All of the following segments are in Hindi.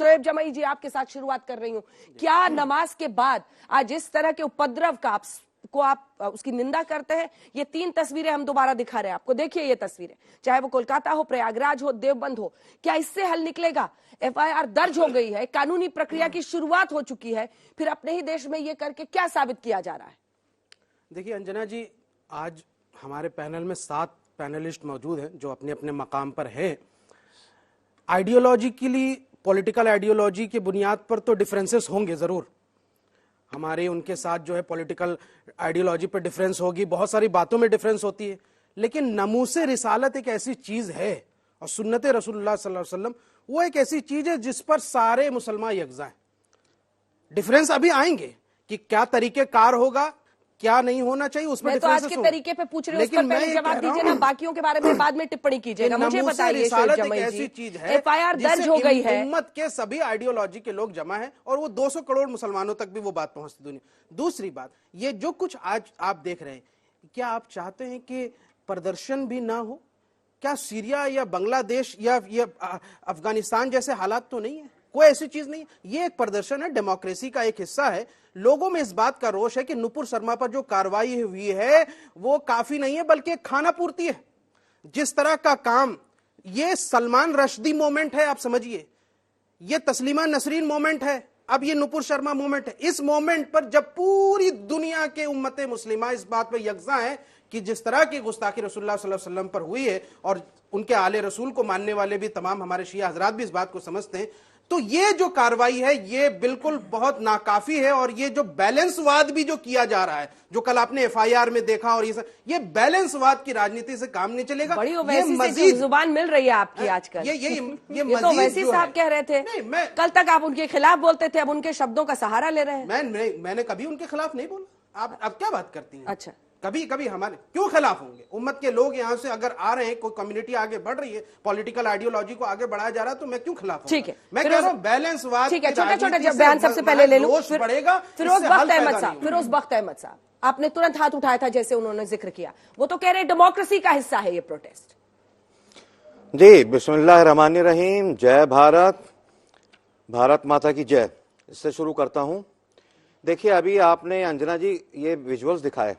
शोएब जमई जी, आपके साथ शुरुआत कर रही हूं। क्या नमाज के बाद आज इस तरह के उपद्रव का आप उसकी निंदा करते हैं? ये 3 तस्वीरें हम दोबारा दिखा रहे हैं आपको, देखिए ये तस्वीरें, चाहे वो कोलकाता हो, प्रयागराज हो, देवबंद हो। क्या इससे हल निकलेगा? एफआईआर दर्ज हो गई है, कानूनी प्रक्रिया की शुरुआत हो चुकी है, फिर अपने ही देश में ये करके क्या साबित किया जा रहा है? देखिए अंजना जी, आज हमारे पैनल में 7 पैनलिस्ट मौजूद हैं जो अपने अपने मकाम पर है। आइडियोलॉजिकली, पॉलिटिकल आइडियोलॉजी की बुनियाद पर तो डिफरेंसेस होंगे जरूर, हमारे उनके साथ जो है पॉलिटिकल आइडियोलॉजी पर डिफरेंस होगी, बहुत सारी बातों में डिफरेंस होती है, लेकिन नमूसे रिसालत एक ऐसी चीज है और सुन्नत रसूलुल्लाह सल्लल्लाहु अलैहि वसल्लम वो एक ऐसी चीज है जिस पर सारे मुसलमान यकजा हैं। डिफरेंस अभी आएंगे कि क्या तरीके कार होगा, क्या नहीं होना चाहिए, उसमें तो आज के तरीके पे पूछ रहे हैं, उस पर पहले जवाब दीजिए ना, बाकियों के बारे में बाद में टिप्पणी कीजिएगा। मुझे बताइए शोएब जमई जी, एफआईआर दर्ज हो गई है, उम्मत के सभी आइडियोलॉजी के लोग जमा हैं और वो 200 करोड़ मुसलमानों तक भी वो बात पहुंचती दुनिया। दूसरी बात, ये जो कुछ आज आप देख रहे हैं, क्या आप चाहते हैं कि प्रदर्शन भी ना हो? क्या सीरिया या बांग्लादेश या अफगानिस्तान जैसे हालात तो नहीं है? कोई ऐसी चीज नहीं। ये एक प्रदर्शन है, डेमोक्रेसी का एक हिस्सा है। लोगों में इस बात का रोष है कि नुपुर शर्मा पर जो कार्रवाई हुई है वो काफी नहीं है, बल्कि खाना पूर्ति है। जिस तरह का काम, ये सलमान रश्दी मोमेंट है, आप समझिए, ये तस्लीमा नसरीन मोमेंट है, अब ये नुपुर शर्मा मोमेंट है। इस मोमेंट पर जब पूरी दुनिया के उम्मत मुस्लिमा इस बात पर यकजा है कि जिस तरह की गुस्ताखी रसूलुल्लाह सल्लल्लाहु अलैहि वसल्लम पर हुई है, और उनके आले रसूल को मानने वाले भी तमाम हमारे शिया हजरात भी इस बात को समझते हैं, तो ये जो कार्रवाई है ये बिल्कुल बहुत नाकाफी है। और ये जो बैलेंसवाद भी जो किया जा रहा है, जो कल आपने एफआईआर में देखा, और ये बैलेंसवाद की राजनीति से काम नहीं चलेगा। बड़ी ओवैसी से जुबान मिल रही है आपकी आजकल। ये तो ओवैसी साहब कह रहे थे, कल तक आप उनके खिलाफ बोलते थे, अब उनके शब्दों का सहारा ले रहे हैं। मैंने कभी उनके खिलाफ नहीं बोला। आप अब क्या बात करती हैं? अच्छा, कभी कभी हमारे क्यों खिलाफ होंगे? उम्मत के लोग यहां से अगर आ रहे हैं, कोई कम्युनिटी आगे बढ़ रही है, पॉलिटिकल आइडियोलॉजी को आगे बढ़ाया जा रहा है, तो मैं क्यों खिलाफ? ठीक है, मैं कह रहा हूं बैलेंसवाद। ठीक है, छोटा छोटा जब बयान सबसे पहले ले लूं, बढ़ेगा। फिरोज बख्त अहमद साहब, आपने तुरंत हाथ उठाया था जैसे उन्होंने जिक्र किया, वो तो कह रहे डेमोक्रेसी का हिस्सा है ये प्रोटेस्ट। जी, बिस्मिल्लाहिर्रहमानिर्रहीम। जय भारत, भारत माता की जय। इससे शुरू करता हूं। देखिए, अभी आपने अंजना जी ये विजुअल्स दिखाए,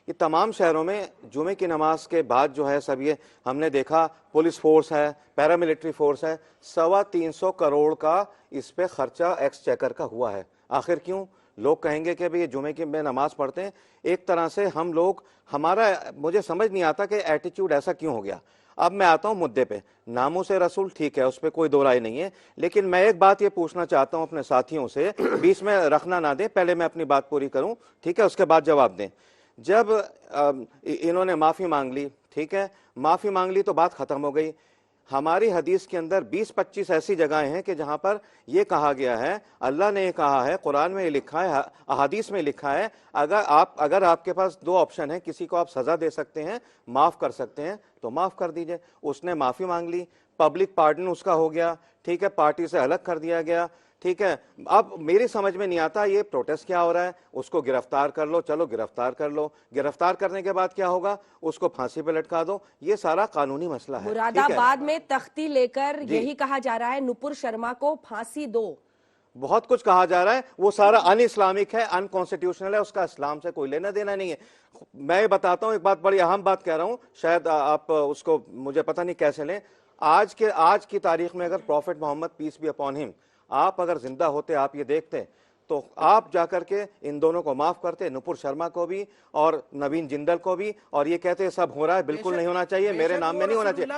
ये तमाम शहरों में जुमे की नमाज के बाद जो है सब ये हमने देखा, पुलिस फोर्स है, पैरामिलिट्री फोर्स है, 325 करोड़ का इस पे खर्चा एक्सचेकर का हुआ है। आखिर क्यों? लोग कहेंगे कि भाई ये जुमे की में नमाज पढ़ते हैं, एक तरह से हम लोग, हमारा, मुझे समझ नहीं आता कि एटीट्यूड ऐसा क्यों हो गया। अब मैं आता हूं मुद्दे पे, नामूस रसूल ठीक है, उस पर कोई दो राय नहीं है, लेकिन मैं एक बात ये पूछना चाहता हूं अपने साथियों से, बीच में रखना ना दें, पहले मैं अपनी बात पूरी करूं, ठीक है, उसके बाद जवाब दें। जब इन्होंने माफी मांग ली, ठीक है, माफी मांग ली तो बात खत्म हो गई। हमारी हदीस के अंदर 20-25 ऐसी जगहें हैं कि जहां पर यह कहा गया है, अल्लाह ने कहा है, कुरान में लिखा है, अहादीस में लिखा है, अगर आपके पास 2 ऑप्शन है, किसी को आप सजा दे सकते हैं, माफ कर सकते हैं, तो माफ कर दीजिए। उसने माफी मांग ली, पब्लिक पार्डन उसका हो गया, ठीक है, पार्टी से अलग कर दिया गया, ठीक है। अब मेरी समझ में नहीं आता ये प्रोटेस्ट क्या हो रहा है। उसको गिरफ्तार कर लो, चलो गिरफ्तार कर लो, गिरफ्तार करने के बाद क्या होगा? उसको फांसी पे लटका दो। ये सारा कानूनी मसला है। मुरादाबाद में तख्ती लेकर यही कहा जा रहा है, नुपुर शर्मा को फांसी दो। बहुत कुछ कहा जा रहा है, वो सारा अन इस्लामिक है, अनकॉन्स्टिट्यूशनल है, उसका इस्लाम से कोई लेना देना नहीं है। मैं बताता हूं, एक बात, बड़ी अहम बात कह रहा हूं, शायद आप उसको मुझे पता नहीं कैसे लें। आज की तारीख में अगर prophet Mohammed peace be upon him, आप अगर जिंदा होते, आप ये देखते, तो आप जाकर के इन दोनों को माफ करते, नुपुर शर्मा को भी और नवीन जिंदल को भी, और ये कहते सब हो रहा है, बिल्कुल नहीं होना चाहिए, मेरे नाम में नहीं होना चाहिए।